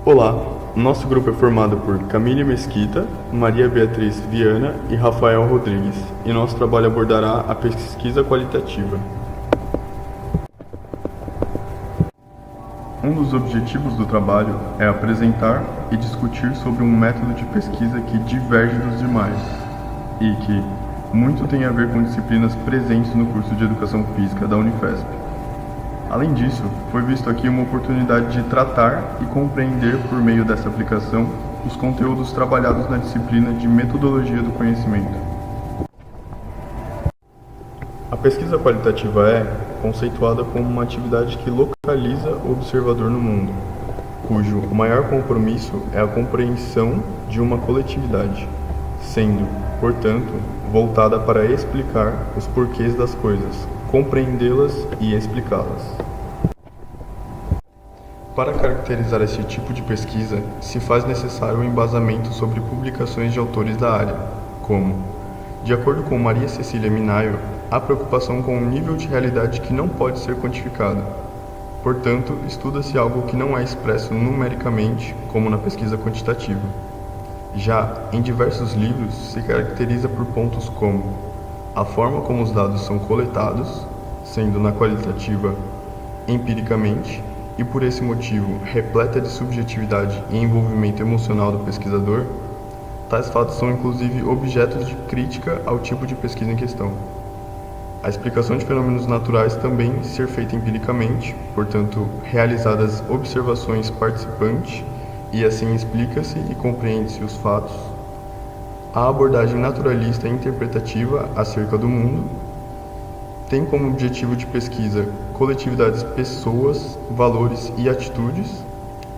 Olá, nosso grupo é formado por Camille Mesquita, Maria Beatriz Viana e Rafael Rodrigues, e nosso trabalho abordará a pesquisa qualitativa. Um dos objetivos do trabalho é apresentar e discutir sobre um método de pesquisa que diverge dos demais e que muito tem a ver com disciplinas presentes no curso de Educação Física da Unifesp. Além disso, foi visto aqui uma oportunidade de tratar e compreender por meio dessa aplicação os conteúdos trabalhados na disciplina de Metodologia do Conhecimento. A pesquisa qualitativa é conceituada como uma atividade que localiza o observador no mundo, cujo maior compromisso é a compreensão de uma coletividade, sendo, portanto, voltada para explicar os porquês das coisas, compreendê-las e explicá-las. Para caracterizar esse tipo de pesquisa, se faz necessário um embasamento sobre publicações de autores da área, como, de acordo com Maria Cecília Minayo, há preocupação com um nível de realidade que não pode ser quantificado. Portanto, estuda-se algo que não é expresso numericamente, como na pesquisa quantitativa. Já, em diversos livros, se caracteriza por pontos como a forma como os dados são coletados, sendo na qualitativa empiricamente, e por esse motivo repleta de subjetividade e envolvimento emocional do pesquisador, tais fatos são inclusive objetos de crítica ao tipo de pesquisa em questão. A explicação de fenômenos naturais também ser feita empiricamente, portanto, realizadas observações participante, e assim explica-se e compreende-se os fatos. A abordagem naturalista e interpretativa acerca do mundo tem como objetivo de pesquisa coletividades, pessoas, valores e atitudes,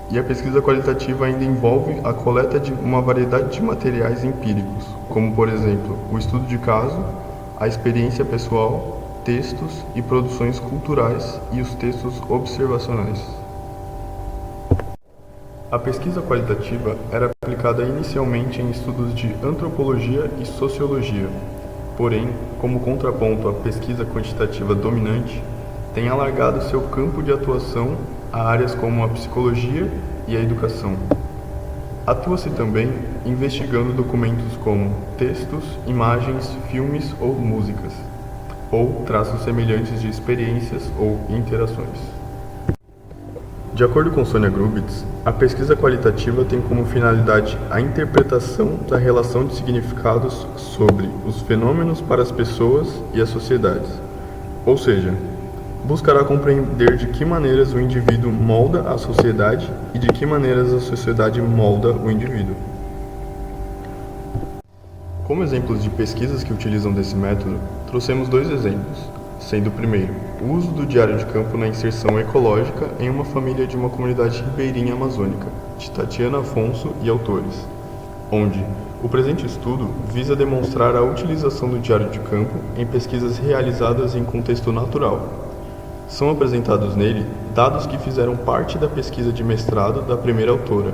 e a pesquisa qualitativa ainda envolve a coleta de uma variedade de materiais empíricos, como, por exemplo, o estudo de caso, a experiência pessoal, textos e produções culturais e os textos observacionais. A pesquisa qualitativa era aplicada inicialmente em estudos de antropologia e sociologia, porém, como contraponto à pesquisa quantitativa dominante, tem alargado seu campo de atuação a áreas como a psicologia e a educação. Atua-se também investigando documentos como textos, imagens, filmes ou músicas, ou traços semelhantes de experiências ou interações. De acordo com Sônia Grubitz, a pesquisa qualitativa tem como finalidade a interpretação da relação de significados sobre os fenômenos para as pessoas e as sociedades, ou seja, buscará compreender de que maneiras o indivíduo molda a sociedade e de que maneiras a sociedade molda o indivíduo. Como exemplos de pesquisas que utilizam desse método, trouxemos dois exemplos, sendo o primeiro, o uso do diário de campo na inserção ecológica em uma família de uma comunidade ribeirinha amazônica, de Tatiana Afonso e autores, onde o presente estudo visa demonstrar a utilização do diário de campo em pesquisas realizadas em contexto natural. São apresentados nele dados que fizeram parte da pesquisa de mestrado da primeira autora,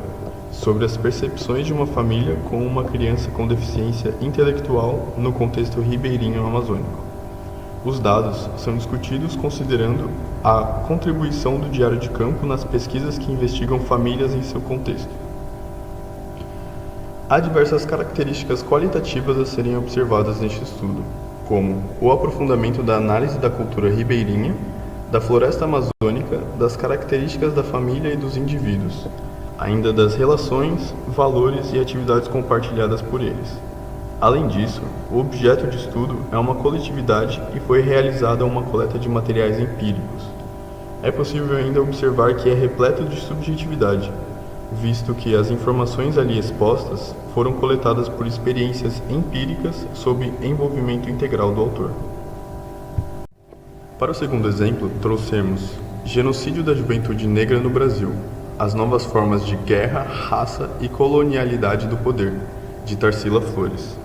sobre as percepções de uma família com uma criança com deficiência intelectual no contexto ribeirinho amazônico. Os dados são discutidos considerando a contribuição do diário de campo nas pesquisas que investigam famílias em seu contexto. Há diversas características qualitativas a serem observadas neste estudo, como o aprofundamento da análise da cultura ribeirinha, da floresta amazônica, das características da família e dos indivíduos, ainda das relações, valores e atividades compartilhadas por eles. Além disso, o objeto de estudo é uma coletividade e foi realizada uma coleta de materiais empíricos. É possível ainda observar que é repleto de subjetividade, visto que as informações ali expostas foram coletadas por experiências empíricas sob envolvimento integral do autor. Para o segundo exemplo, trouxemos Genocídio da Juventude Negra no Brasil, as novas formas de guerra, raça e colonialidade do poder, de Tarsila Flores.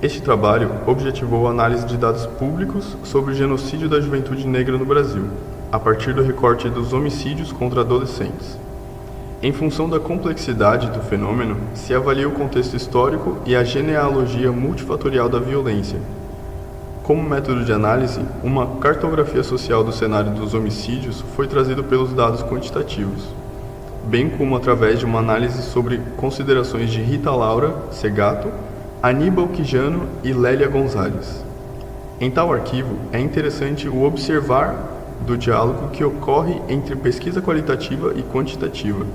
Este trabalho objetivou a análise de dados públicos sobre o genocídio da juventude negra no Brasil, a partir do recorte dos homicídios contra adolescentes. Em função da complexidade do fenômeno, se avalia o contexto histórico e a genealogia multifatorial da violência. Como método de análise, uma cartografia social do cenário dos homicídios foi trazido pelos dados quantitativos. bem como através de uma análise sobre considerações de Rita Laura Segato, Aníbal Quijano e Lélia Gonzalez. Em tal arquivo, é interessante o observar do diálogo que ocorre entre pesquisa qualitativa e quantitativa,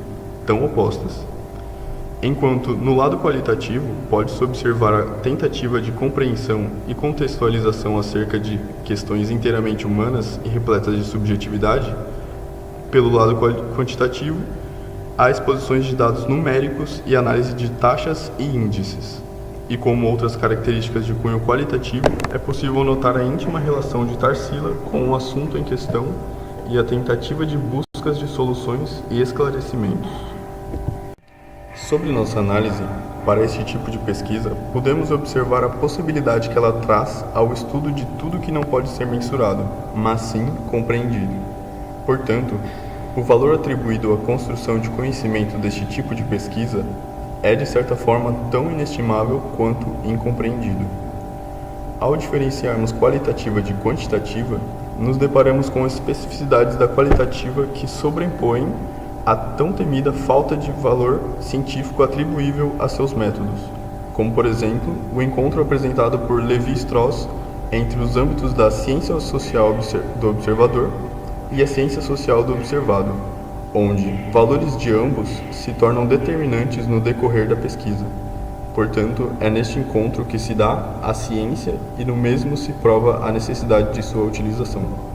tão opostas. Enquanto, no lado qualitativo, pode-se observar a tentativa de compreensão e contextualização acerca de questões inteiramente humanas e repletas de subjetividade, pelo lado quantitativo, há exposições de dados numéricos e análise de taxas e índices. E como outras características de cunho qualitativo, é possível notar a íntima relação de Tarsila com o assunto em questão e a tentativa de buscas de soluções e esclarecimentos. Sobre nossa análise, para este tipo de pesquisa, podemos observar a possibilidade que ela traz ao estudo de tudo que não pode ser mensurado, mas sim compreendido. Portanto, o valor atribuído à construção de conhecimento deste tipo de pesquisa é, de certa forma, tão inestimável quanto incompreendido. Ao diferenciarmos qualitativa de quantitativa, nos deparamos com especificidades da qualitativa que sobrepõem a tão temida falta de valor científico atribuível a seus métodos, como, por exemplo, o encontro apresentado por Levi-Strauss entre os âmbitos da ciência social do observador e a ciência social do observado, onde valores de ambos se tornam determinantes no decorrer da pesquisa. Portanto, é neste encontro que se dá a ciência e no mesmo se prova a necessidade de sua utilização.